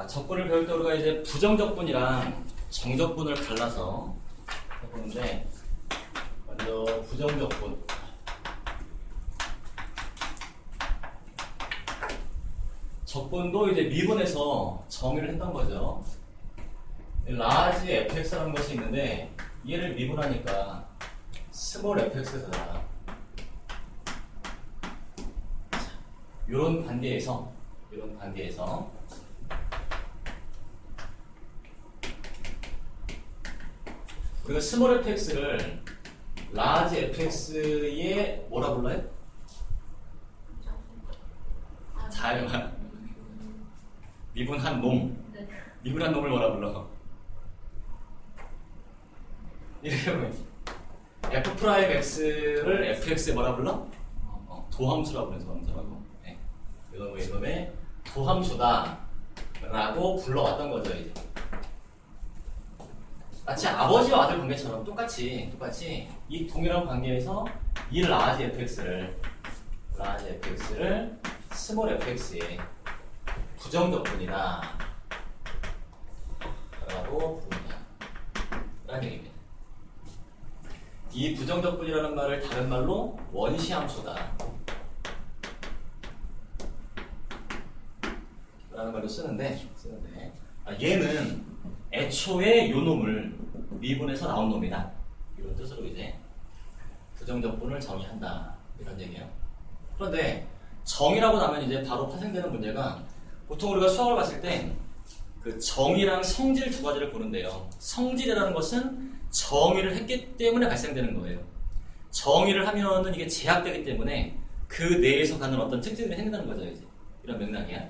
적분을 배울 때 우리가 이제 부정적분이랑 정적분을 갈라서 해보는데, 먼저 부정적분. 적분도 이제 미분해서 정의를 했던 거죠. 라지 fx라는 것이 있는데, 얘를 미분하니까 스몰 fx가 되잖아. 이런 관계에서 우리가 스몰 fx를 라지 fx의 뭐라 불러요? 잘 말. 미분한 놈. 미분한 놈을 뭐라 불러? 이렇게 보면 f 프라임 x를 fx에 뭐라 불러? 도함수라고 그래, 도함수라고. 네. 이놈의 도함수다 라고 불러왔던 거죠, 이제. 마치 아버지와 아들 관계처럼 똑같이 이 동일한 관계에서 이 라지 fx를 스몰 fx의 부정적분이다 라고 부른다 라는 얘기입니다. 이 부정적분이라는 말을 다른 말로 원시함수다 라는 말로 쓰는데 얘는 애초에 요 놈을 미분해서 나온 놈이다, 이런 뜻으로 이제 부정적분을 정의한다, 이런 얘기예요. 그런데 정의라고 나면 이제 바로 파생되는 문제가, 보통 우리가 수학을 봤을 때 그 정의랑 성질 두 가지를 보는데요. 성질이라는 것은 정의를 했기 때문에 발생되는 거예요. 정의를 하면은 이게 제약되기 때문에 그 내에서 가는 어떤 특징들이 생긴다는 거죠, 이제. 이런 맥락이야.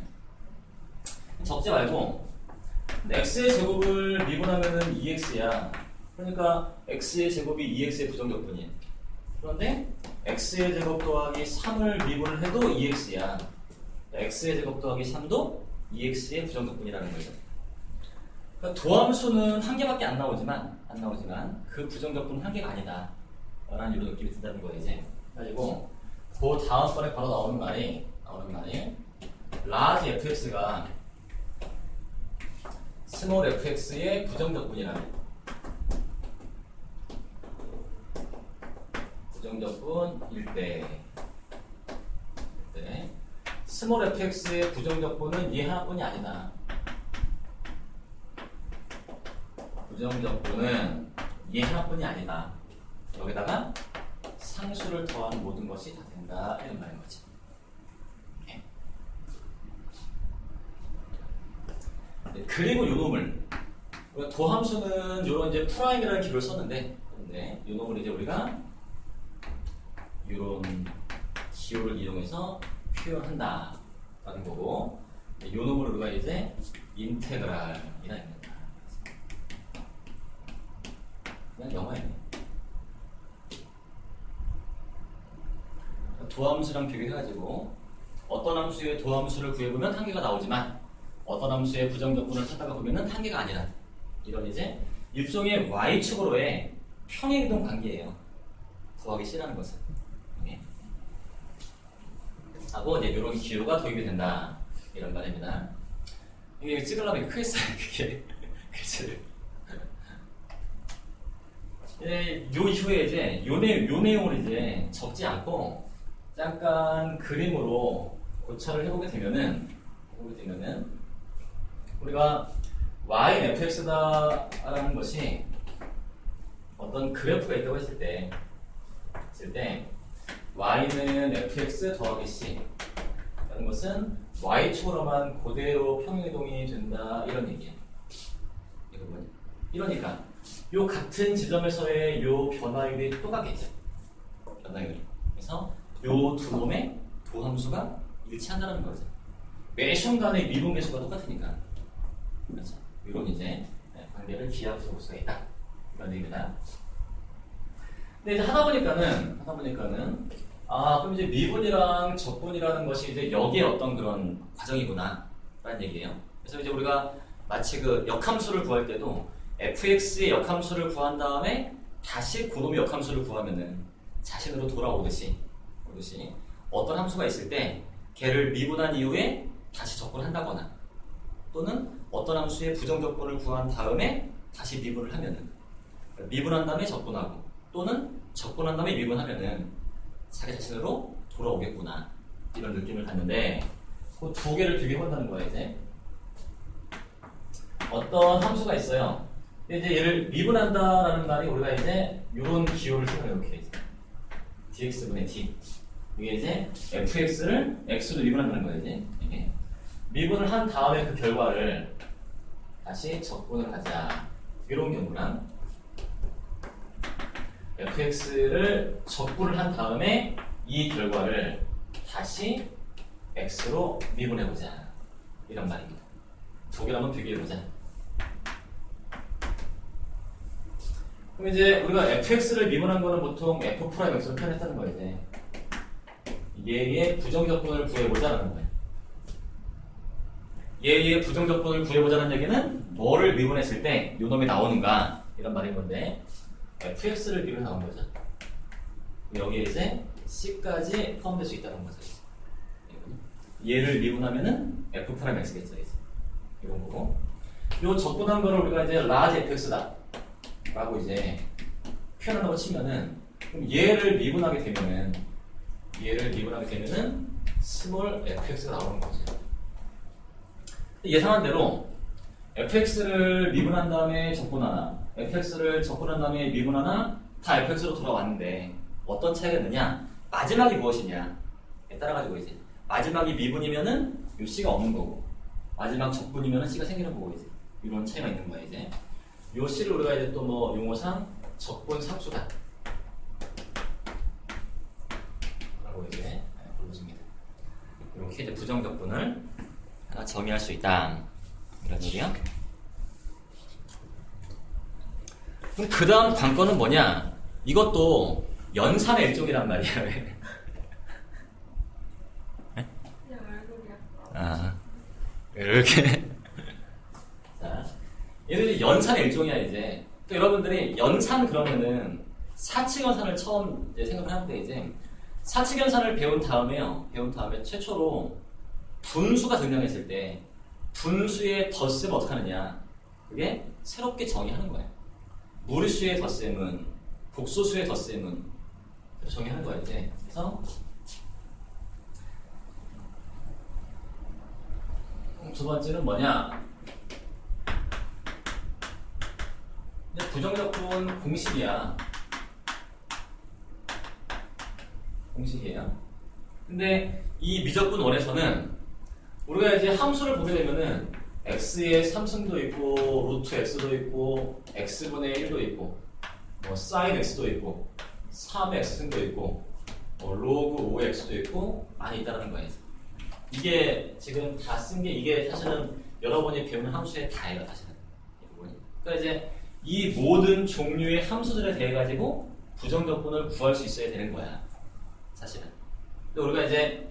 적지 말고 x의 제곱을 미분하면은 2x야. 그러니까 x의 제곱이 2x의 부정적분이야. 그런데 x의 제곱 더하기 3을 미분을 해도 2x야. x의 제곱 더하기 3도 2x의 부정적분이라는 거죠. 그러니까 도함수는 한 개밖에 안 나오지만 그 부정적분은 한 개가 아니다 라는 이런 느낌이 든다는 거예요, 이제. 그래가지고 그 다음번에 바로 나오는 말이 라지 fx가 스몰 fx의 부정적분이라는, 부정적분일 때 스몰 fx의 부정적분은 얘 하나뿐이 아니다. 부정적분은 얘 하나뿐이 아니다. 여기다가 상수를 더하는 모든 것이 다 된다, 이런 말인 거지. 그리고 요 놈을 도함수는 요런 이제 프라임이라는 기호를 썼는데, 요 놈을 이제 우리가 요런 기호를 이용해서 표현한다 라는 거고, 요 놈을 우리가 이제 인테그랄이라 합니다. 그냥 영어예요. 도함수랑 비교해가지고 어떤 함수의 도함수를 구해보면 한 개가 나오지만 어떤 함수의 부정적분을 찾다가 보면은 한 개가 아니라, 이런 이제 일종의 y축으로의 평행이동 관계예요. 더하기 C라는 것은. 하고 이제 이런 기호가 도입이 된다, 이런 말입니다. 이게 찍으려면 크게 써요, 그게. 글씨를. 요 이후에 이제 요 내용을 이제 적지 않고 잠깐 그림으로 고찰을 해보게 되면은 우리가 y fx다라는 것이 어떤 그래프가 있다고 했을 때 y는 fx 더하기 c 라는 것은 y축으로만 그대로 평행이동이 된다, 이런 얘기예요. 이러니까 요 같은 지점에서의 요 변화율이 똑같겠죠. 변화율이. 그래서 요 두 놈의 도함수가 일치한다는 거죠. 매 순간의 미분 개수가 똑같으니까. 그렇죠. 이런 이제 관계를 기하학적으로 볼 수가 있다, 이런 얘기입니다. 근데 이제 하다 보니까는 그럼 이제 미분이랑 적분이라는 것이 이제 여기에 어떤 그런 과정이구나 라는 얘기예요. 그래서 이제 우리가 마치 그 역함수를 구할 때도 fx의 역함수를 구한 다음에 다시 그놈의 역함수를 구하면은 자신으로 돌아오듯이 어떤 함수가 있을 때 걔를 미분한 이후에 다시 적분한다거나, 또는 어떤 함수의 부정적분을 구한 다음에 다시 미분을 하면은, 미분한 다음에 적분하고 또는 적분한 다음에 미분하면은 자기 자신으로 돌아오겠구나, 이런 느낌을 갖는데, 그 두 개를 비교해본다는 거야. 이제 어떤 함수가 있어요. 이제 얘를 미분한다라는 말이 우리가 이제 이런 기호를 쓰면 이렇게 이제 dx분의 d, 이게 이제 fx를 x로 미분한다는 거예요. 이제 이게 미분을 한 다음에 그 결과를 다시 적분을 하자, 이런 경우랑 fx를 적분을 한 다음에 이 결과를 다시 x로 미분해보자, 이런 말입니다. 두 개를 한번 비교해보자. 그럼 이제 우리가 fx를 미분한 거는 보통 f'x로 표현했다는 거예요. 이제 얘의 부정적분을 구해보자라는 거예요. 얘의 부정적분을 구해보자는 얘기는 뭐를 미분했을 때 요놈이 나오는가, 이런 말인 건데, fx를 미분한 거죠. 여기에 이제 c까지 포함될 수 있다는 거죠. 얘를 미분하면은 f'x겠죠. 이제 이런 거고, 요 적분한 거를 우리가 이제 large fx다 라고 이제 표현한다고 치면은, 그럼 얘를 미분하게 되면은 small fx가 나오는 거죠. 예상한 대로 fx를 미분한 다음에 적분하나, fx를 적분한 다음에 미분하나 다 fx로 돌아왔는데 어떤 차이가 있느냐? 마지막이 무엇이냐에 따라가지고 이제 마지막이 미분이면은 요 c가 없는 거고, 마지막 적분이면은 c가 생기는 거고, 이제 이런 차이가 있는 거야. 이제 요 c를 우리가 이제 또 뭐 용어상 적분 상수다 라고 이제 불러줍니다. 이렇게 이제 부정적분을 하나 정의할 수 있다, 이런 얘기야. 그럼 그 다음 관건은 뭐냐? 이것도 연산의 일종이란 말이야. 왜? 아, 이렇게. 자, 얘들이 연산의 일종이야. 이제 또 여러분들이 연산 그러면은 사칙연산을 처음 이제 생각을 하는데, 이제 사칙연산을 배운 다음에 최초로 분수가 등장했을 때 분수의 덧셈을 어떻게 하느냐, 그게 새롭게 정의하는 거야. 무리수의 덧셈은, 복소수의 덧셈은 정의하는 거야. 이제 그래서 두 번째는 뭐냐? 부정적분 공식이야. 공식이에요. 근데 이 미적분 원에서는 우리가 이제 함수를 보게 되면은 x의 3승도 있고, 루트 x도 있고, x분의 1도 있고, 뭐 sin x도 있고, 3의 x승도 있고, 뭐 로그 5x도 있고, 많이 있다는 거예요. 이게 지금 다 쓴 게, 이게 사실은 여러분이 배우는 함수의 다예요, 사실은. 그러니까 이제 이 모든 종류의 함수들에 대해 가지고 부정적분을 구할 수 있어야 되는 거야, 사실은. 근데 우리가 이제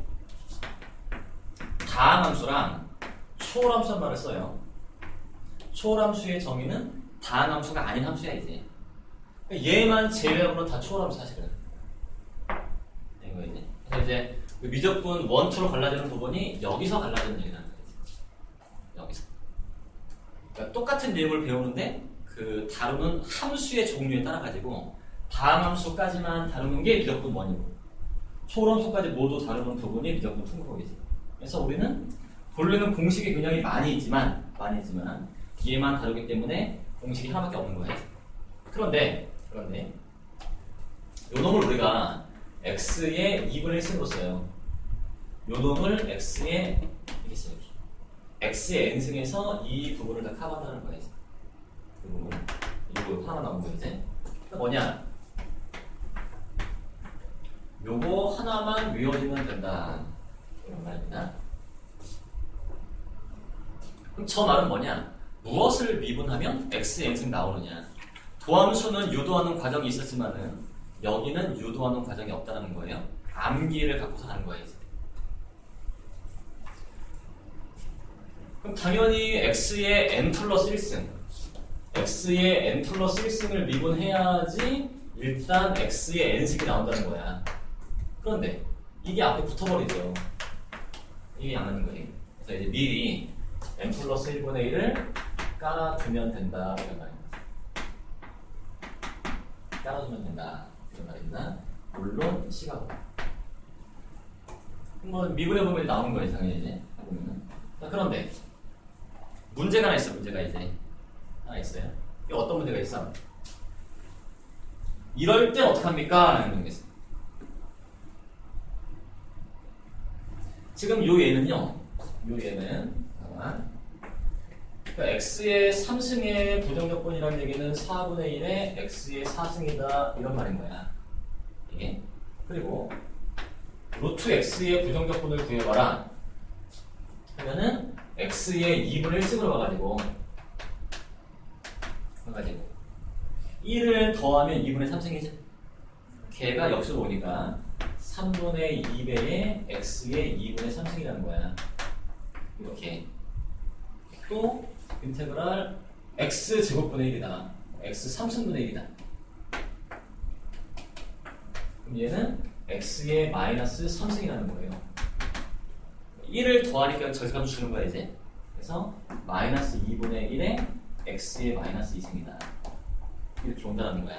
다함함수랑 초월함수란 말을 써요. 초월함수의 정의는 다함함수가 아닌 함수야. 이제 얘만 제외하고는 다 초월함수, 사실은. 이거 이제. 그래서 이제 그 미적분 1, 2로 갈라지는 부분이 여기서 갈라지는 얘기라는 거지. 여기서. 그러니까 똑같은 내용을 배우는데 그 다루는 함수의 종류에 따라 가지고 다함함수까지만 다루는 게 미적분 1이고, 초월함수까지 모두 다루는 부분이 미적분 2거겠지. 그래서 우리는 본래는 공식이 굉장히 많이 있지만 얘만 다루기 때문에 공식이 하나밖에 없는 거예요. 그런데 요 놈을 우리가 x의 2분의 1승으로 써요. 요 놈을 x의 이렇게 써요. x의 n승에서 이 부분을 다 커버한다는 거예요. 이거 하나 나온 거 이제. 그러니까 뭐냐? 요거 하나만 외워주면 된다, 이런 말입니다. 그럼 저 말은 뭐냐? 무엇을 미분하면 x의 n승 나오느냐? 도함수는 유도하는 과정이 있었지만은 여기는 유도하는 과정이 없다는 거예요. 암기를 갖고서 하는 거예요. 그럼 당연히 x의 n 플러스 1승, x의 n 플러스 1승을 미분해야지 일단 x의 n승이 나온다는 거야. 그런데 이게 앞에 붙어버리죠. 이게 안 하는 거예요. 그래서 이제 미리 n 플러스 1분의 1을 깔아두면 된다 이런 말입니다. 깔아두면 된다 이런 말입니다. 물론 시각으로. 뭐 미분해 보면 나오는 거예요, 당연히 이제 보면은. 자, 그런데 문제가 하나 있어. 문제가 이제 하나 있어요. 이게 어떤 문제가 있어? 이럴 땐 어떡합니까? 라는 게 있어요. 지금 요 얘는요. 요 얘는 그러니까 x의 3승의 부정적분이라는 얘기는 4분의 1의 x의 4승이다 이런 말인 거야. 이게. 그리고 루트 x의 부정적분을 구해봐라 하면은 x의 2분의 1승으로 가가지고 1을 더하면 2분의 3승이지. 걔가 역수로 오니까 3분의 2배의 x의 2분의 3승이라는 거야. 이렇게. 또 인테그랄 x 제곱분의 1이다. x 3승분의 1이다. 그럼 얘는 x의 마이너스 3승이라는 거예요. 1을 더하니까 저기서 주는 거야 이제. 그래서 마이너스 2분의 1에 x의 마이너스 2승이다. 이렇게 온다는 거야.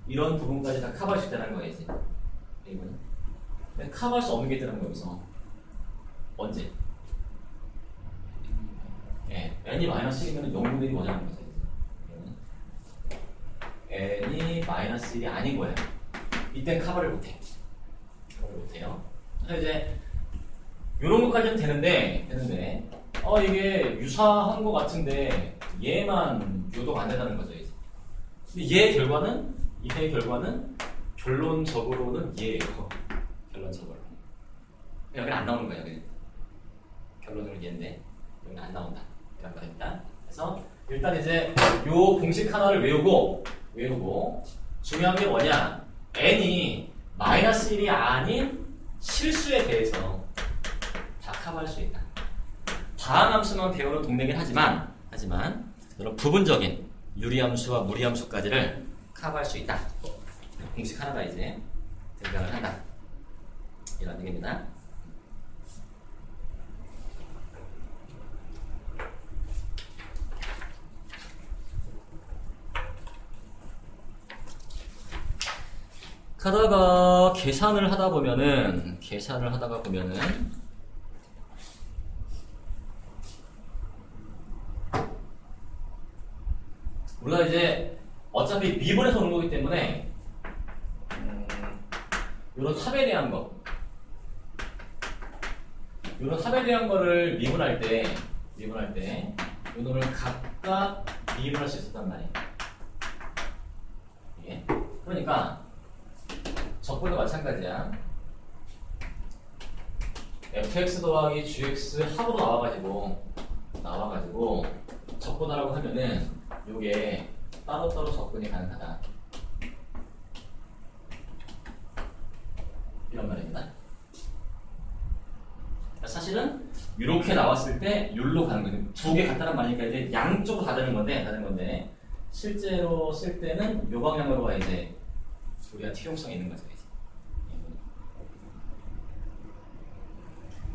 이런 부분까지 다 커버할 수 있다는 거야 이제. 이거는. 근데 커버할 수 없는 게 있다는 거야 여기서. 언제? 예, n이 마이너스 1이면 0분의 1이 뭐냐는 거죠 이제. n이 마이너스 1이 아닌 거야. 이땐 커버를 못해. 커버를 못해요. 그래서 이제 이런 것까지는 되는데 이게 유사한 것 같은데 얘만 유독 안 된다는 거죠 이제. 근데 얘의 결과는 이의 결과는 결론적으로는 얘예요. 결론적으로. 여기는 안 나오는 거예요. 여기는. 결론적으로 얘인데 여기는 안 나온다. 이런 거입니다. 그래서 일단 이제 요 공식 하나를 외우고 중요한 게 뭐냐? n이 마이너스 1이 아닌 실수에 대해서 다 커버할 수 있다. 다함수만 배우는 동네긴 하지만 이런 부분적인 유리함수와 무리함수까지를 커버할 수 있다. 공식 하나가 이제 등장을 한다. 이런 얘기입니다. 가다가 계산을 하다 보면은 우리가 이제 어차피 미분해서 오는 거기 때문에 이런 합에 대한 거를 미분할 때 이놈을 각각 미분할 수 있었단 말이에요. 예. 그러니까 적분도 마찬가지야. fx 더하기 gx 합으로 나와가지고 적분하라고 하면은 요게 따로따로 적분이 가능하다. 이런 말입니다. 사실은 이렇게 나왔을 때 율로 가는 거죠. 두 개 같다는 말이니까 이제 양쪽으로 다 되는 건데 실제로 쓸 때는 요 방향으로 가 이제 우리가 실용성이 있는 거죠.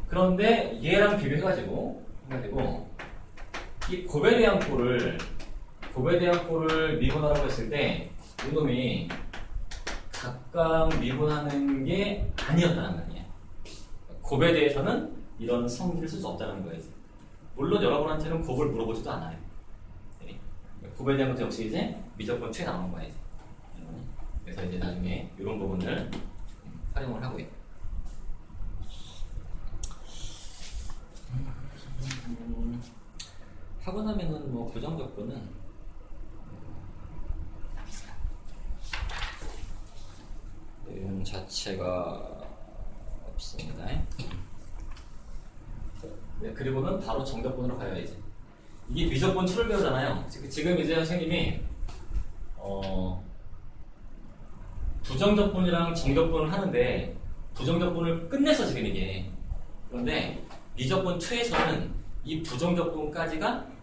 그런데 얘랑 비교해가지고 이 곱에 대한 꼴을 미분하라고 했을 때 이놈이 각각 미분하는 게 아니었다는 말이에요. 곱에 대해서는 이런 성질을 쓸 수 없다는 거예요. 물론 여러분한테는 곱을 물어보지도 않아요. 네. 곱에 대한 것도 역시 이제 미적분 최 나오는 거예요. 그래서 이제 나중에 이런 부분을 활용을 하고 있어요. 하고 나면은 뭐 부정적분은 내용 자체가 없습니다. 네, 그리고는 바로 정적분으로 가야 이제. 이게 미적분 2를 배우잖아요. 지금 이제 선생님이 부정적분이랑 정적분을 하는데 부정적분을 끝내서 지금 이게. 그런데 미적분 2에서는 이 부정적분까지가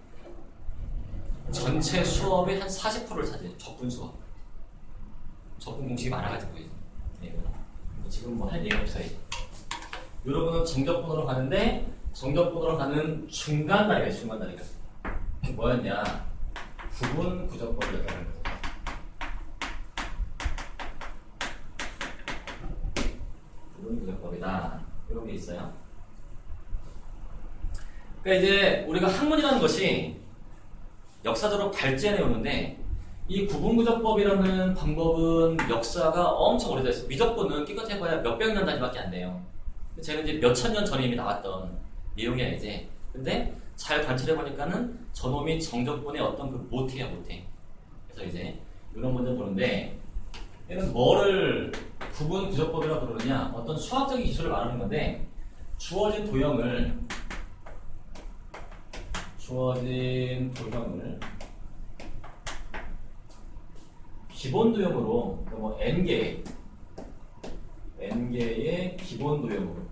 전체 수업의 한 40%를 차지해요. 적분 수업. 적분 공식이 많아가지고 이제. 네, 지금 뭐 할 얘기 없어요. 여러분은 정적분으로 가는데 정적분으로 가는 중간 다리가 있어요. 중간 다리가. 뭐였냐? 구분 구적법이었다는 거죠. 구분 구적법이다. 이런 게 있어요. 그러니까 이제 우리가 학문이라는 것이 역사적으로 발전해 오는데 이 구분구적법이라는 방법은 역사가 엄청 오래됐어요. 미적분은 끼껏해봐야 몇백 년 단위밖에 안 돼요. 쟤는 이제 몇천 년 전에 이미 나왔던 내용이야 이제. 근데 잘 관찰해 보니까는 저놈이 정적분의 어떤 그 모태야 모태. 그래서 이제 이런 문제 보는데 얘는 뭐를 구분구적법이라고 부르느냐? 어떤 수학적인 기술을 말하는 건데 주어진 도형을 기본 도형으로 뭐 n개의 기본 도형으로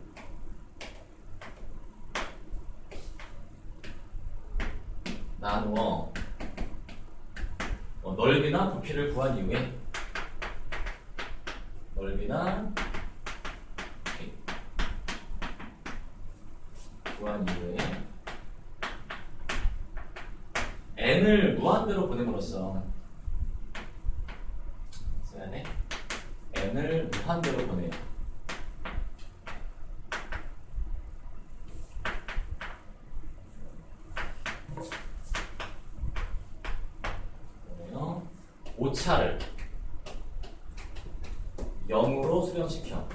나누어 넓이나 부피를 구한 이후에 n을 무한대로 보냄으로써 n을 무한대로 보내요. 오차를 0으로 수렴시켜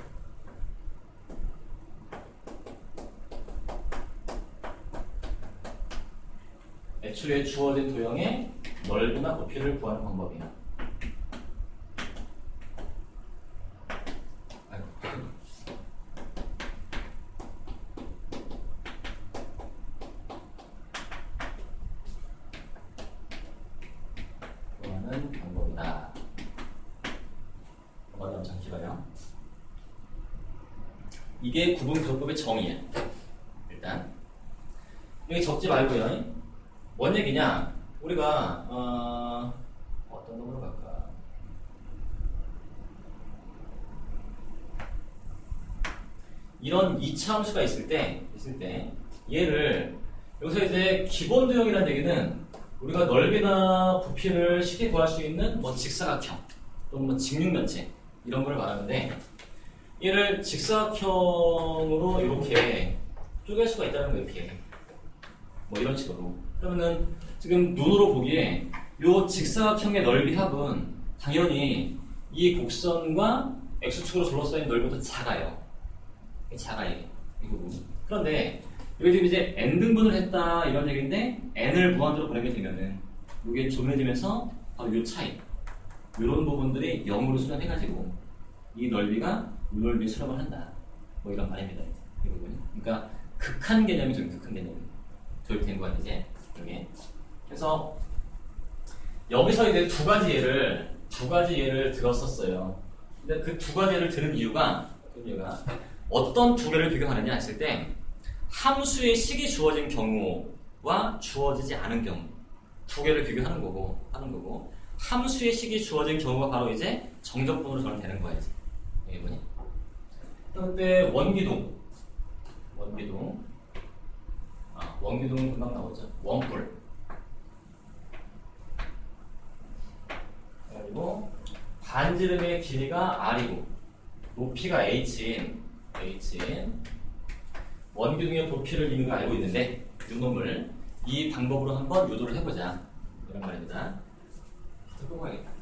애초에 주어진 도형의 넓이나 부피를 구하는 방법이야. 구하는 방법이다. 머리 엄청 길어요. 이게 구분구적법의 정의야. 일단 여기 적지 말고요. 뭔 얘기냐? 우리가 어떤 놈으로 갈까? 이런 이차 함수가 있을 때 얘를 여기서 이제 기본 도형이라는 얘기는 우리가 넓이나 부피를 쉽게 구할 수 있는 뭐 직사각형 또는 뭐 직육면체 이런 걸 말하는데 얘를 직사각형으로 이렇게 쪼갤 수가 있다는 거예요. 이렇게 뭐 이런 식으로. 그러면은 지금 눈으로 보기에 이 직사각형의 넓이 합은 당연히 이 곡선과 x축으로 둘러싸인 넓이보다 작아요. 작아요. 이 부분. 그런데 여기 지금 이제 n등분을 했다 이런 얘기인데 n을 무한대로 보내게 되면은 이게 조명해지면서 바로 이 차이 이런 부분들이 0으로 수렴해가지고 이 넓이가 이 넓이에 수렴을 한다. 뭐 이런 말입니다. 이 부분이. 그러니까 극한 개념이죠. 극한 개념. 도입된 건 이제 여기. 그래서 여기서 이제 두 가지 예를 들었었어요. 근데 그 두 가지 예를 들은 이유가 어떤 두 개를 비교하느냐 했을 때 함수의 식이 주어진 경우와 주어지지 않은 경우 두 개를 비교하는 거고 함수의 식이 주어진 경우가 바로 이제 정적분으로 전환되는 거예요. 이분이. 그때 원기둥 금방 나오죠. 원뿔. 그리고 반지름의 길이가 R이고 높이가 H인 원기둥의 부피를 이미 알고 있는데 이 놈을 이 방법으로 한번 유도를 해보자 이런 말입니다. 듣고 가야겠다.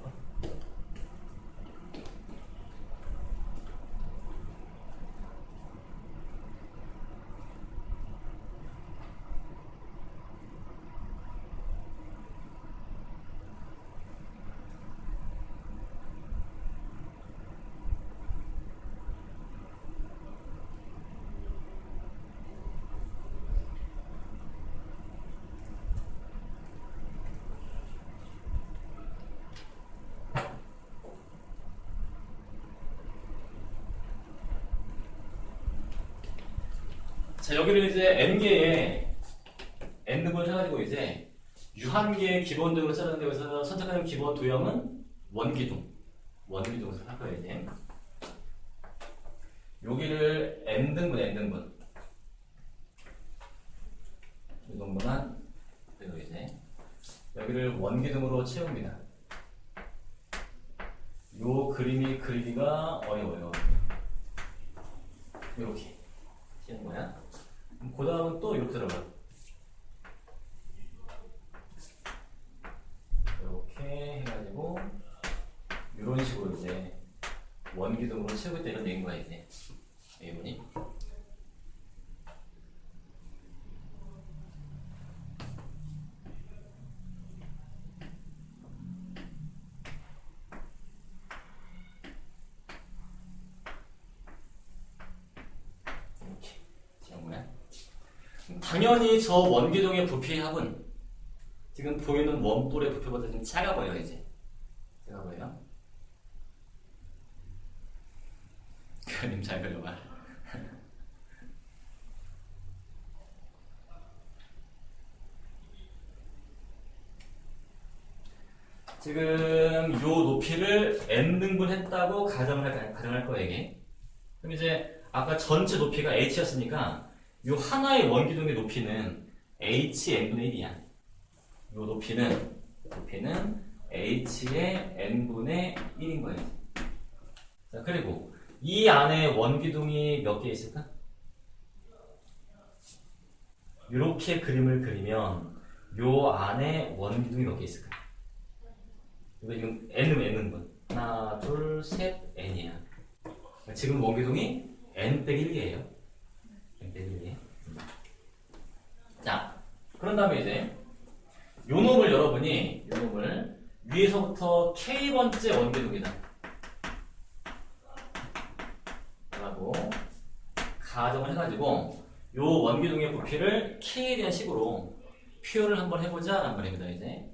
자, 여기를 이제 n개의 n등분을 해가지고 이제 유한계의 기본 도형을 찾았는데 여기서 선택하는 기본 도형은 원기둥을 할 거예요. 이제 여기를 n등분 정도만. 그리고 이제 여기를 원기둥으로 채웁니다. 요 그림이 그리기가 어려워요. 이렇게 채우는 거야. 그 다음은 또 이렇게 들어가. 이렇게 해가지고 이런 식으로 이제 원기둥으로 채우겠다 이런 얘기인 거야 이제. A분이. 당연히 저 원기둥의 부피의 합은 지금 보이는 원볼의 부피보다 좀 작아 보여요, 이제. 작아 보여요? 그림 잘 그려봐. 지금 요 높이를 n등분 했다고 가정할 거예요, 이게. 그럼 이제 아까 전체 높이가 h였으니까 요 하나의 원기둥의 높이는 h(n)분의 1이야. 요 높이는 h의 n분의 1인 거예요. 자, 그리고 이 안에 원기둥이 몇 개 있을까? 이렇게 그림을 그리면 요 안에 원기둥이 몇 개 있을까? 이거 지금 n은 하나, 둘, 셋, n이야. 지금 원기둥이 n-1이에요. n-1. 자, 그런 다음에 이제 요 놈을 여러분이 요 놈을 위에서부터 k번째 원기둥이다 라고 가정을 해가지고 요 원기둥의 부피를 k에 대한 식으로 표현을 한번 해보자 라는 말입니다. 이제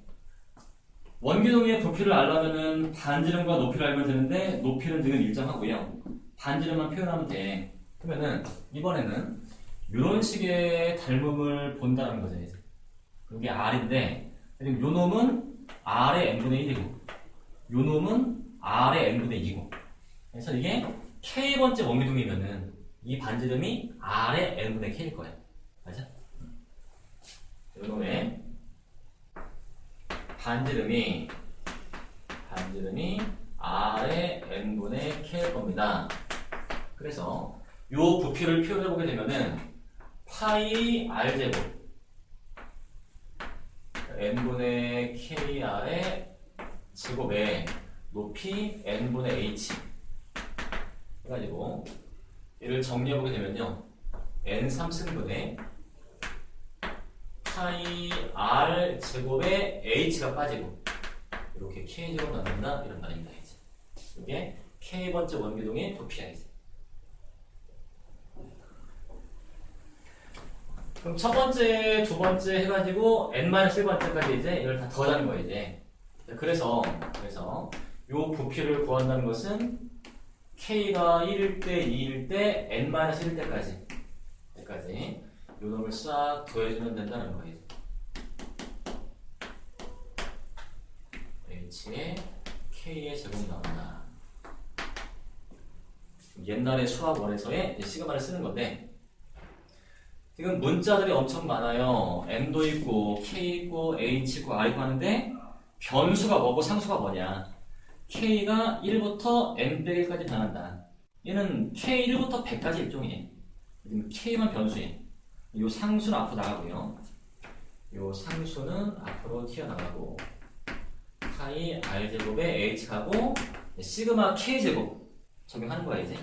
원기둥의 부피를 알려면은 반지름과 높이를 알면 되는데 높이는 지금 일정하고요. 반지름만 표현하면 돼. 그러면은 이번에는 이런 식의 닮음을 본다는 거죠. 이제 이게 R인데 지금 요 놈은 R의 n분의 1이고 요 놈은 R의 n분의 2고 그래서 이게 k번째 원기둥이면은 이 반지름이 R의 n분의 k일 거예요. 맞아? 요 놈의 반지름이 R의 n분의 k일 겁니다. 그래서 요 부피를 표현해보게 되면은 파이 r제곱 n분의 kr의 제곱에 높이 n분의 h 해가지고 얘를 정리해보게 되면요 n 3승분의 파이 r 제곱에 h가 빠지고 이렇게 k제곱 나눈다 이런 말입니다. 이제 이게 k번째 원기둥의 부피야. 이제 그럼 첫 번째, 두 번째 해가지고 n-1번째까지 이제 이걸 다 더하는 거예요. 이제 그래서 요 부피를 구한다는 것은 k가 1일 때, 2일 때, n-1일 때까지 요 놈을 싹 더해주면 된다는 거예요. h에 k의 제곱 나온다. 옛날에 수학원에서의 시그마를 쓰는 건데 지금 문자들이 엄청 많아요. n도 있고 k 있고 h 있고 r 있고 하는데 변수가 뭐고 상수가 뭐냐. k가 1부터 n-1까지 변한다. 얘는 k1부터 100까지 일종이에요. k만 변수예요. 이 상수는 앞으로 나가고요. 이 상수는 앞으로 튀어나가고 파이 r제곱에 h 가고 시그마 k제곱 적용하는 거야 이제.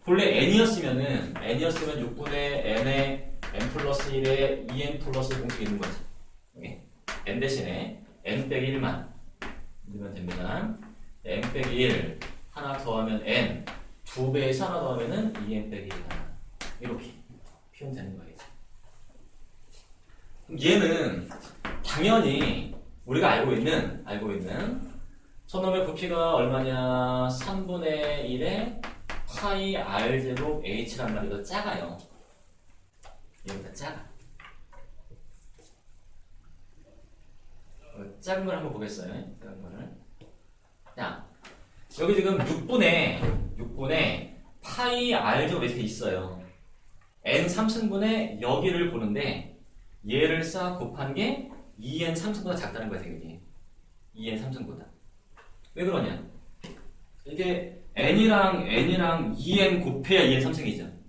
본래 n이었으면 6분의 n의 n 플러스 1에 2n 플러스 1 공식이 있는 거지. 여기 n 대신에 n-1만 넣으면 됩니다. n-1 하나 더하면 n 2배에서 하나 더하면은 2n-1이다. 이렇게 표현되는 거예요. 얘는 당연히 우리가 알고 있는 저놈의 부피가 얼마냐 3분의 1에 파이 r제곱 h란 말이 더 작아요. 얘보다 작아. 작은 걸 한번 보겠어요. 작은 거를. 자, 여기 지금 6분의 파이 r제곱 이렇게 있어요. n 3승분의 여기를 보는데 얘를 싹 곱한 게 2n 3승보다 작다는 거야, 당연히. 2n 3승보다. 왜 그러냐? 이게 n이랑 2n 곱해야 2n 3승이죠.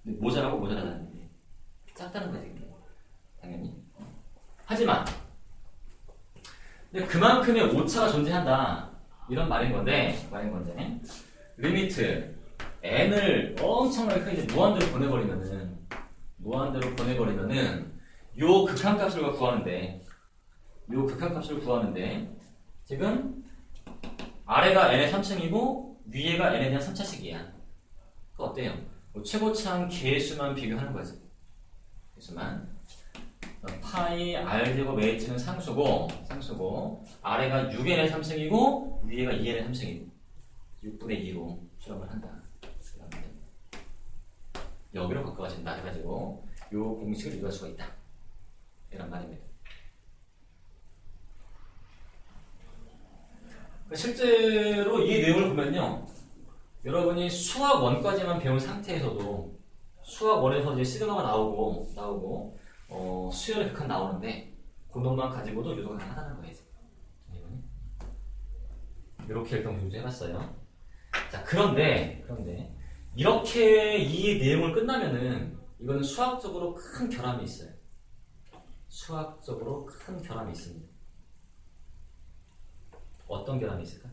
모자라고 모자라다는 게 작다는 거지, 당연히. 하지만 근데 그만큼의 오차가 존재한다 이런 말인 건데 리미트 n을 엄청나게 크게 이제 무한대로 보내버리면은 요 극한값을 구하는데 지금 아래가 n의 3층이고 위에가 n에 대한 3차식이야. 그 어때요? 최고차항 개수만 비교하는 거지. 개수만. 파이 r제곱 h는 상수고 아래가 6n의 3승이고 위에가 2n의 3승이고 6분의 2로 실험을 한다. 여기로 바꿔진다 해가지고 요 공식을 이용할 수가 있다. 이런 말입니다. 실제로 이 내용을 보면요, 여러분이 수학 1까지만 배운 상태에서도 수학 1에서 이제 시그마가 나오고 수열의 극한 나오는데 그 놈만 가지고도 유도가 가능하다는 거예요. 이렇게 일단 문제해봤어요. 자, 그런데 이렇게 이 내용을 끝나면은 이거는 수학적으로 큰 결함이 있어요. 수학적으로 큰 결함이 있습니다. 어떤 결함이 있을까?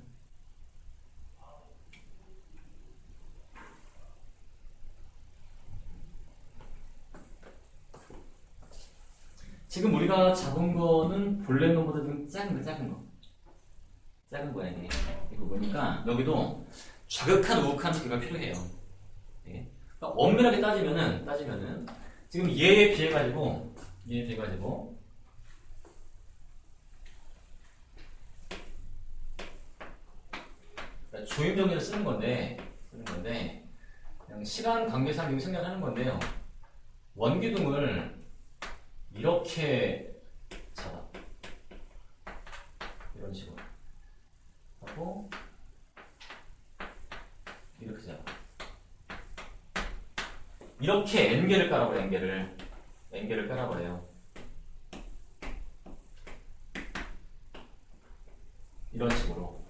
지금 우리가 잡은 거는 본래 놈보다 좀 작은 거야, 이게. 이거 보니까 여기도 좌극한 우극한 두 개가 필요해요. 예. 그러니까 엄밀하게 따지면은 지금 얘에 비해 가지고 조임 정리를 쓰는 건데 그냥 시간 관계상 생략하는 건데요. 원기둥을 이렇게 잡아. 이런 식으로 하고 이렇게 잡아. 이렇게 n개를 깔아버려. n개를 깔아버려요. 이런 식으로.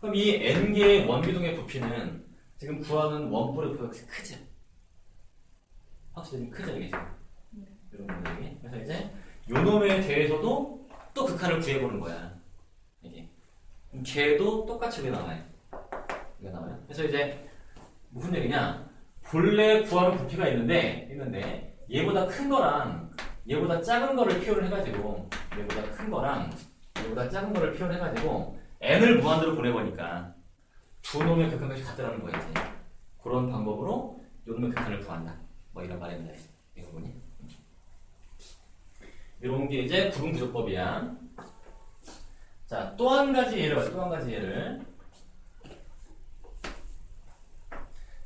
그럼 이 n개의 원기둥의 부피는 지금 구하는 원뿔의 부피가 크죠? 확실히 크죠, 이게 지금. 이런 분들이. 그래서 이제 요 놈에 대해서도 또 극한을 구해보는 거야. 이게. 걔도 똑같이 이게 나와요. 그래서 이제 무슨 얘기냐? 본래 구하는 부피가 있는데 얘보다 큰 거랑 얘보다 작은 거를 표현을 해가지고 n을 무한대로 보내보니까 두 놈의 극한값이 같더라는 거야, 이제. 그런 방법으로 요 놈의 극한을 구한다. 뭐 이런 말입니다. 이거 보니. 이런 게 이제 구분구조법이야. 자, 또 한 가지 예를.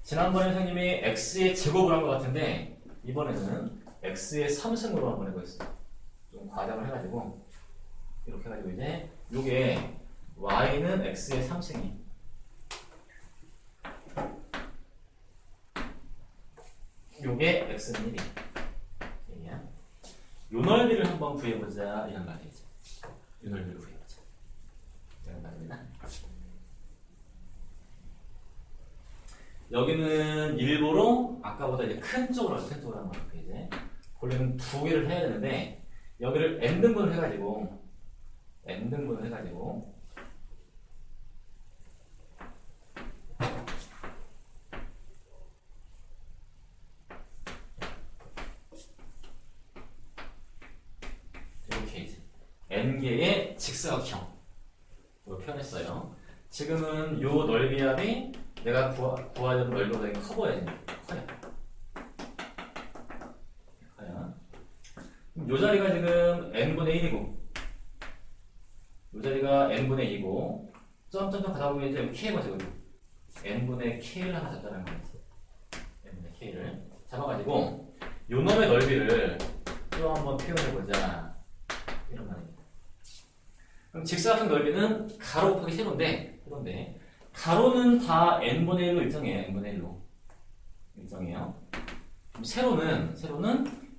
지난번에 선생님이 x의 제곱을 한 것 같은데 이번에는 x의 3승으로 한번 해보겠습니다. 좀 과장을 해가지고 이렇게 해가지고 이제 요게 y는 x의 3승이 요게 x는 1이 요 넓이를 한번 구해보자 이런 말이죠. 요 넓이를 구해보자 이런 말입니다. 여기는 일부러 아까보다 이제 큰 쪽으로 한번 이제 원래는 두 개를 해야 되는데 여기를 n등분을 해가지고 이렇게 이제 n개의 직사각형으로 표현했어요. 지금은 요 넓이합이 내가 구하려는 넓이보다 커. 요 자리가 지금 n분의 1이고 요 자리가 n분의 2고 점점점 가다 보면 이제 k가 지금 n분의 k를 하나 잡자는 거지. n분의 k를 잡아가지고 요 놈의 넓이를 또 한번 표현해보자 이런 말입니다. 그럼 직사각형 넓이는 가로 곱하기 세로인데 가로는 다 n분의 1로 일정해요. n분의 1로 일정해요. 세로는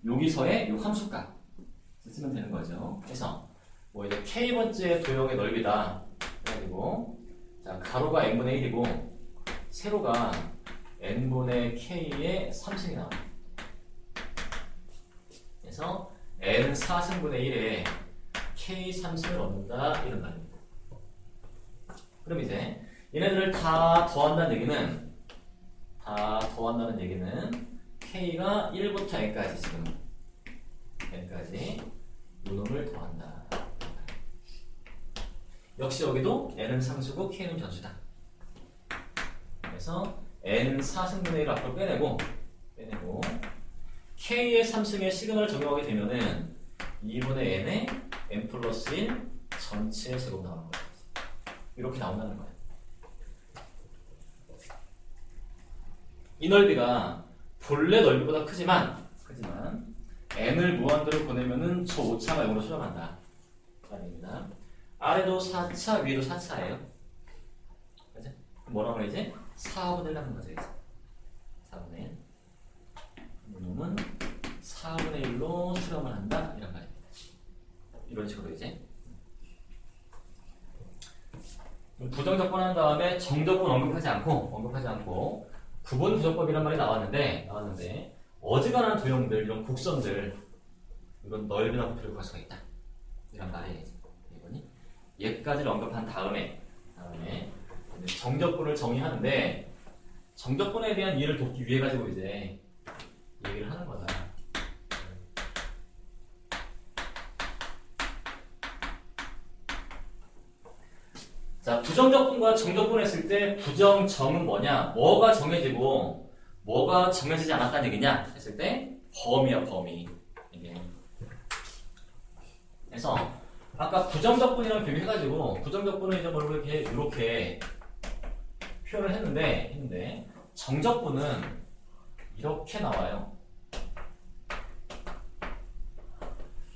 여기서의 요 함수값 쓰면 되는 거죠. 그래서 뭐 이제 k번째 도형의 넓이다. 그래가지고 자 가로가 n분의 1이고 세로가 n분의 k의 3승이 나와. 그래서 n 4승분의 1에 k 3승을 얻는다 이런 말입니다. 그럼 이제 얘네들을 다 더한다는 얘기는 k가 1부터 n까지 지금 n까지 요놈을 더한다. 역시 여기도 n은 상수고 k는 변수다. 그래서 n 4승분의 1을 앞으로 빼내고 k의 3승에 시그널을 적용하게 되면은 2분의 n에 n 플러스 1 전체의 제곱 나오는 거예요. 이렇게 나온다는 거예요. 이 넓이가 본래 넓이보다 크지만 n을 무한대로 보내면은 저 오차가 0으로 수렴한다. 아닙니다. 아래도 4차, 위에도 4차예요. 그죠? 뭐라고 해야지? 4분의 1 하는 거죠. 이제. 4분의 1. 이놈은 4분의 1로 수렴을 한다. 이런 말입니다. 이런 식으로 이제. 부정적분 한 다음에 정적분 언급하지 않고 구분 부적법이란 말이 나왔는데 어지간한 도형들, 이런 곡선들, 이런 넓이나 부피를 구할 수가 있다. 이런 말이 이거니. 얘까지를 언급한 다음에 정적분을 정의하는데 정적분에 대한 이해를 돕기 위해 가지고 이제 얘기를 하는 거다. 자, 부정적분과 정적분 했을 때 부정, 정은 뭐냐? 뭐가 정해지고 뭐가 정해지지 않았다는 얘기냐? 했을 때 범위야, 범위. 이게. 그래서 아까 부정적분이랑 비교해가지고 부정적분은 이제 뭐 이렇게 표현을 했는데 정적분은 이렇게 나와요.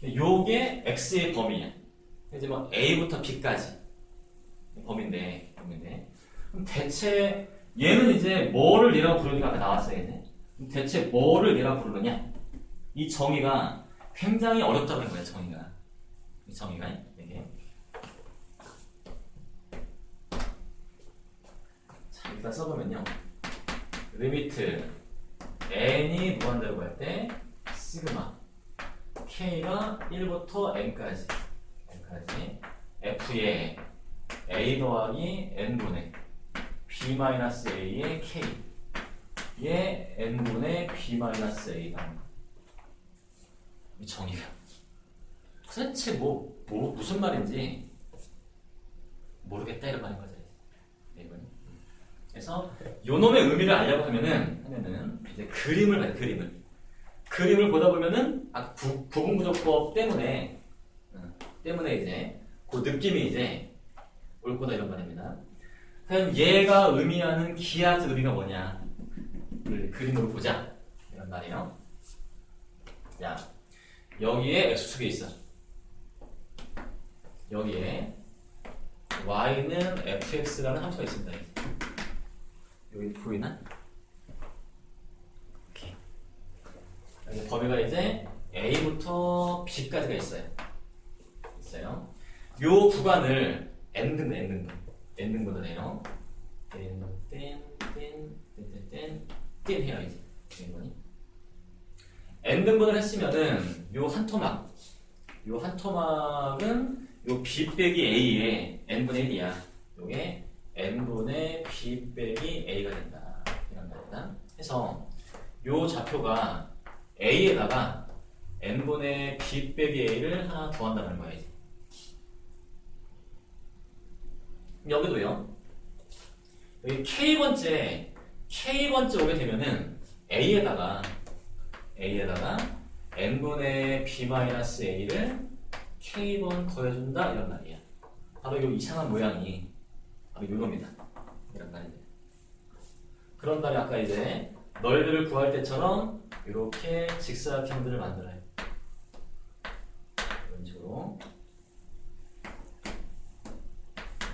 요게 x의 범위야. 이제 뭐 a부터 b까지 범위인데 그럼 대체 얘는 이제 뭐를 얘라고 부르니까 아까 나왔어요. 이제. 대체 뭐를 얘라고 부르느냐? 이 정의가 굉장히 어렵다는 거예요. 이 정의가 이게. 자, 일단 써보면요. 리미트 n이 무한대로 갈 때 시그마 k가 1부터 n까지 f의 a 더하기 n분의 b-a의 k의 n분의 b-a다. 이 정의가 도대체 무슨 말인지 모르겠다 이런 말인 거죠. 그래서 요놈의 의미를 알려고 하면은 이제 그림을 봐요. 그림을 보다 보면은 구분구조법 때문에 이제 그 느낌이 이제 올 거다 이런 말입니다. 그럼 얘가 의미하는 기하의 의미가 뭐냐? 그림으로 보자 이런 말이에요. 자, 여기에 x축이 있어. 여기에 y는 fx라는 함수가 있습니다. 여기 보이나? 이렇게. 여기 범위가 이제 a부터 b까지가 있어요. 요 구간을 n등분을 해요. 띵 해요 이제. n등분을 했으면은 요 한 토막은 요 b 빼기 a의 n분의 1이야. 요게 n분의 b 빼기 a가 된다. 이런 말이다. 해서 요 좌표가 a에다가 n분의 b 빼기 a를 하나 더한다는 거야 이제. 여기도요. 여기 k번째 오게 되면은 a에다가 n분의 b-a를 k번 더해준다 이런 말이야. 바로 이 이상한 모양이 바로 이겁니다. 이런 말인데. 그런 다음에 아까 이제 넓이를 구할 때처럼 이렇게 직사각형들을 만들어요. 이런 식으로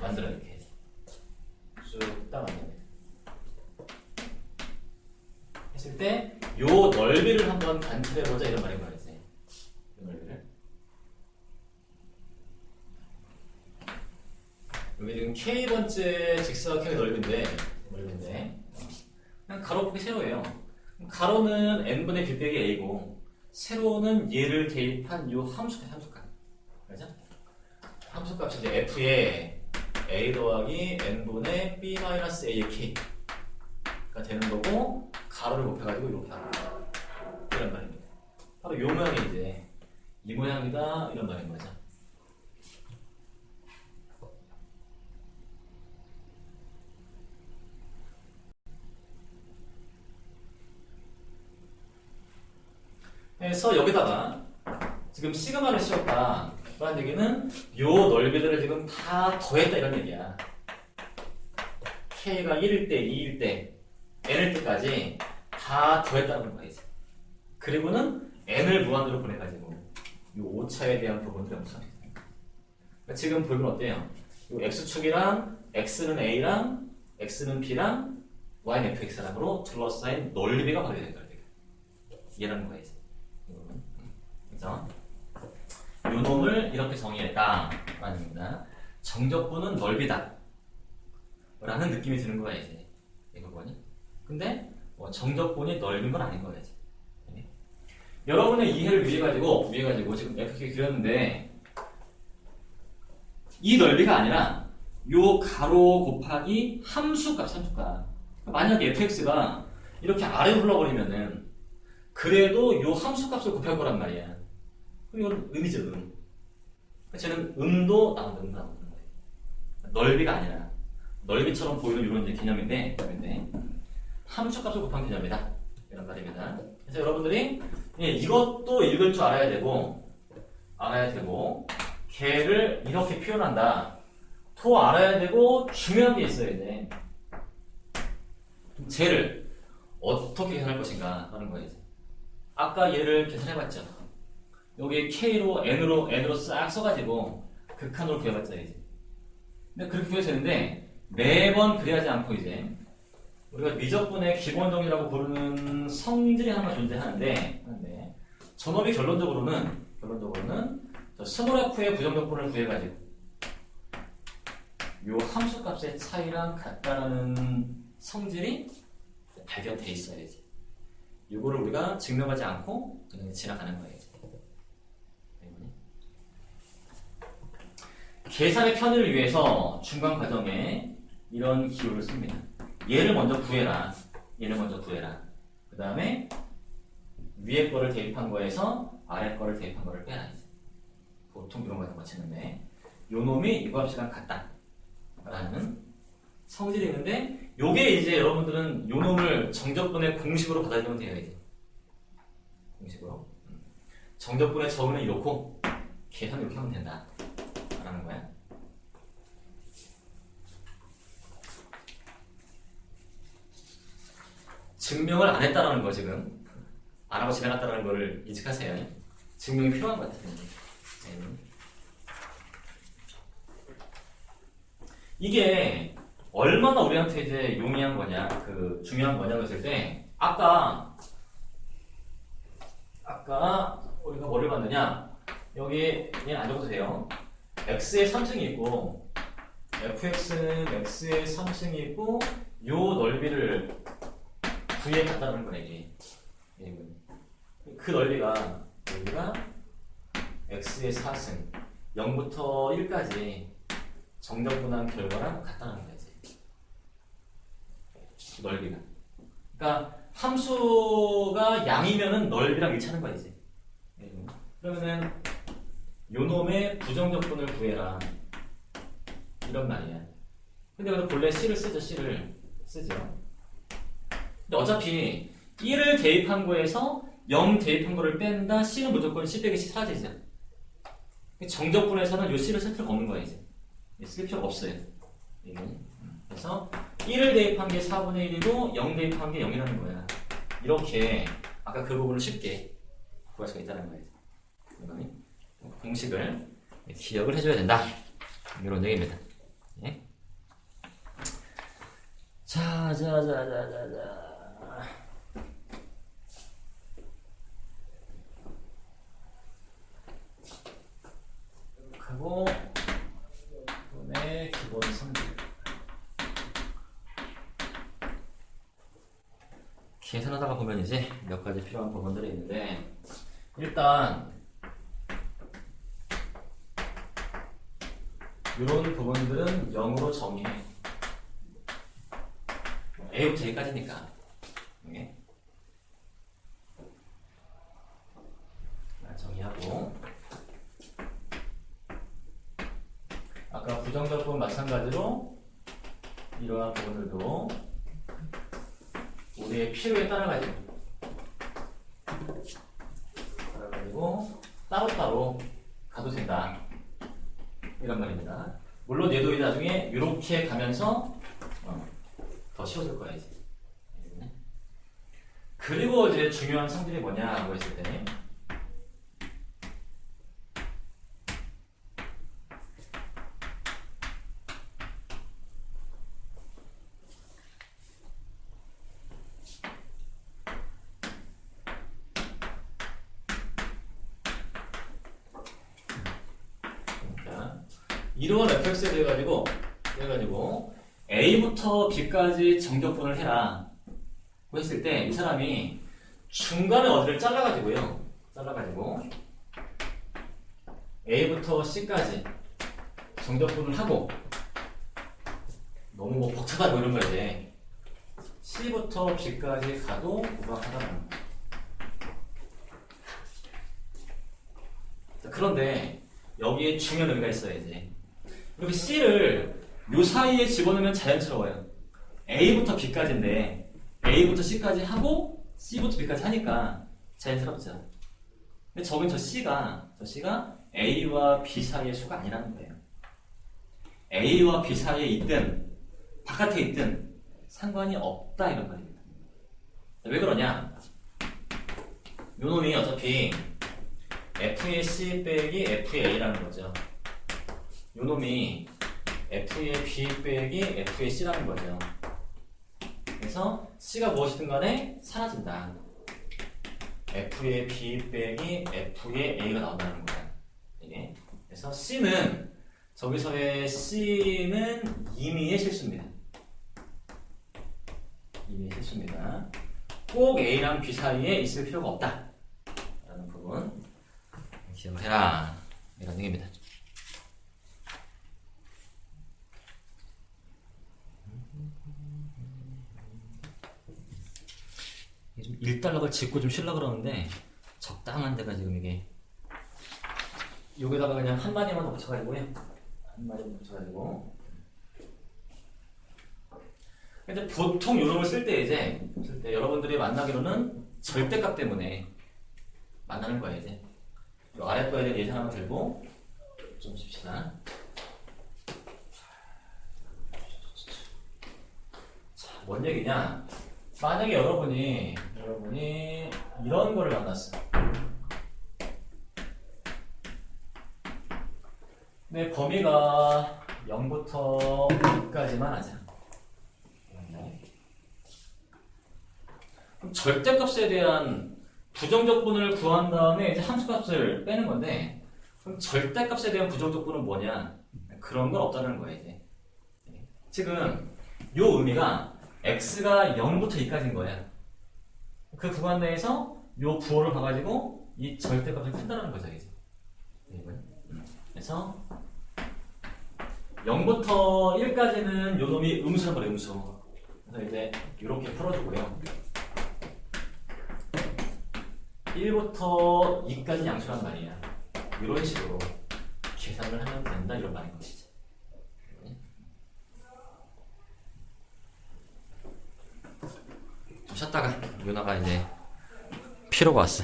만들어요. 이렇게 쑥 딱 만듭니다. 했을 때 요 넓이를 한번 관찰해보자 이런 말인 거야 이제. 이 넓이를. 여기 지금 K번째 직사각형의 넓이인데 그냥 가로 곱하기 세로예요. 가로는 n분의 b 빼기 a고 세로는 얘를 대입한 요 함수값. 그죠? 함수값이 이제 f의 a 더하기 n분의 b 마이너스 a의 k가 되는 거고 가로를 곱해가지고 이렇게 하는 이런 말입니다. 바로 요 모양이 이제 이 모양이다 이런 말인 거죠. 그래서 여기다가 지금 시그마를 씌웠다. 그런 얘기는 요 넓이들을 지금 다 더했다 이런 얘기야. K가 1일 때, 2일 때, N일 때까지 다 더했다는 거야 이제. 그리고는 N을 무한으로 보내가지고 요 오차에 대한 부분을 연습하게 됩니다. 그러니까 지금 보면 어때요? 요 X축이랑 X는 A랑 X는 B랑 Y는 FX랑으로 둘러싸인 넓이가 관계된 거야. 얘라는 거야 이제. 그래서 요 놈을 이렇게 정의했다 말입니다. 정적분은 넓이다 라는 느낌이 드는 거야 이제 이 부분이. 근데 정적분이 넓은 건 아닌 거야 이제. 여러분의 이해를 위해 가지고 지금 이렇게 그렸는데 이 넓이가 아니라 요 가로 곱하기 함수값. 만약에 fx가 이렇게 아래로 흘러버리면은 그래도 요 함수값을 곱할 거란 말이야. 그럼 이건 음이죠, 음. 쟤는 음도 나오는 거예요. 넓이가 아니라 넓이처럼 보이는 이런 이제 개념인데 함수값을 곱한 개념이다 이런 말입니다. 그래서 여러분들이 이것도 읽을 줄 알아야 되고 걔를 이렇게 표현한다. 더 알아야 되고 중요한 게 있어야 돼. 쟤를 어떻게 계산할 것인가 하는 거예요. 아까 얘를 계산해봤죠. 여기 K로 N으로 싹 써가지고 극한으로 구해봤죠 이제. 근데 그렇게 구해야 되는데 매번 그래야지 않고 이제 우리가 미적분의 기본 정의라고 부르는 성질이 하나 존재하는데 전업이 결론적으로는 스몰f의 부정적분을 구해가지고 요 함수값의 차이랑 같다라는 성질이 발견돼 있어야지. 이거를 우리가 증명하지 않고 그냥 지나가는 거예요. 계산의 편의를 위해서 중간 과정에 이런 기호를 씁니다. 얘를 먼저 구해라. 그 다음에 위에 거를 대입한 거에서 아래 거를 대입한 거를 빼라. 보통 이런 과정 거치는데 요 놈이 이거 값이랑 같다 라는 성질이 있는데 요게 이제 여러분들은 요 놈을 정적분의 공식으로 받아들이면 돼요 이제. 공식으로 정적분의 적은 이렇고 계산 이렇게 하면 된다 라는 거야. 증명을 안 했다라는 거 지금 안 하고 지나갔다라는 거를 인식하세요. 증명이 필요한 것 같아요. 이게 얼마나 우리한테 이제 용이한 거냐, 중요한 거냐고 했을 때, 아까 우리가 뭐를 봤느냐, 여기 얘는 안 적어도 돼요. x의 3승이 있고, fx는 x의 3승이 있고, 요 넓이를 구해 갖다는 거네, 이게. 그 넓이가 x의 4승, 0부터 1까지 정적분한 결과랑 같다는 거지. 넓이가. 그러니까 함수가 양이면은 넓이랑 일치하는 거야 이제. 그러면은 요 놈의 부정적분을 구해라 이런 말이야. 근데 그래도 본래 C를 쓰죠. C를 쓰죠. 근데 어차피 1을 대입한 거에서 0 대입한 거를 뺀다. C는 무조건 C 빼기 C 사라지죠. 정적분에서는 요 C를 쓸 필요가 없는 거야 이제. 쓸 필요가 없어요. 그래서 1을 대입한 게 4분의 1이고 0 대입한 게 0이라는 거야. 이렇게 아까 그 부분을 쉽게 구할 수가 있다는 거예요. 공식을 기억을 해줘야 된다. 이런 얘기입니다. 예? 자. 계산하다가 보면 이제 몇 가지 필요한 부분들이 있는데, 일단 이런 부분들은 0으로 정의해. A부터 A까지니까. 네. 정의하고, 아까 부정적분 마찬가지로 이러한 부분들도 우리의 필요에 따라가지고 따로따로 가도 된다, 이런 말입니다. 물론 얘도 나중에 이렇게 가면서 더 쉬워질 거야 이제. 그리고 이제 중요한 성질이 뭐냐고 했을 때, 이러한 fx에 대해 가지고 a부터 b까지 정적분을 해라 고 했을 때, 이 사람이 중간에 어디를 잘라가지고 a부터 c까지 정적분을 하고, 너무 뭐 벅차다 뭐 이런 거지, c부터 b까지 가도 무방하다는 거야. 그런데 여기에 중요한 의미가 있어야지. 이렇게 C를 요 사이에 집어넣으면 자연스러워요. A부터 B까지인데 A부터 C까지 하고 C부터 B까지 하니까 자연스럽죠. 근데 저 C가 A와 B 사이의 수가 아니라는 거예요. A와 B 사이에 있든 바깥에 있든 상관이 없다, 이런 말입니다. 왜 그러냐? 요 놈이 어차피 F의 C 빼기 F의 A라는 거죠. 요 놈이 F의 B 빼기 F의 C라는 거죠. 그래서 C가 무엇이든 간에 사라진다. F의 B 빼기 F의 A가 나온다는 거야. 이게. 그래서 C는, 저기서의 C는 임의의 실수입니다. 임의의 실수입니다. 꼭 A랑 B 사이에 있을 필요가 없다, 라는 부분 기억을 해라, 이런 얘기입니다. 좀 일단락을 짚고 좀 쉬려고 그러는데 적당한 데가 지금 이게, 여기다가 그냥 한 마디만 더 붙여가지고요. 한 마디만 붙여가지고. 근데 보통 요놈을 쓸 때 여러분들이 만나기로는 절대값 때문에 만나는 거예요. 이제 요 아래 거에 대한 예상 하나 들고 좀 칩시다. 자, 뭔 얘기냐? 만약에 여러분이 이런 거를 만났어. 근데 범위가 0부터 2까지만 하자. 그럼 절대값에 대한 부정적분을 구한 다음에 이제 함수값을 빼는 건데, 그럼 절대값에 대한 부정적분은 뭐냐? 그런 건 없다는 거예요. 이제 지금 요 의미가 x가 0부터 2까지인 거야. 그 구간 내에서 요 부호를 봐가지고 이 절대값을 푼다는 거죠, 이제. 그래서 0부터 1까지는 요 놈이 음수란 말이에요, 음수. 그래서 이제 이렇게 풀어주고요. 1부터 2까지 양수란 말이야. 이런 식으로 계산을 하면 된다, 이런 말인 것이죠. 좀 쉬었다가 유나가 이제 피로가 왔어.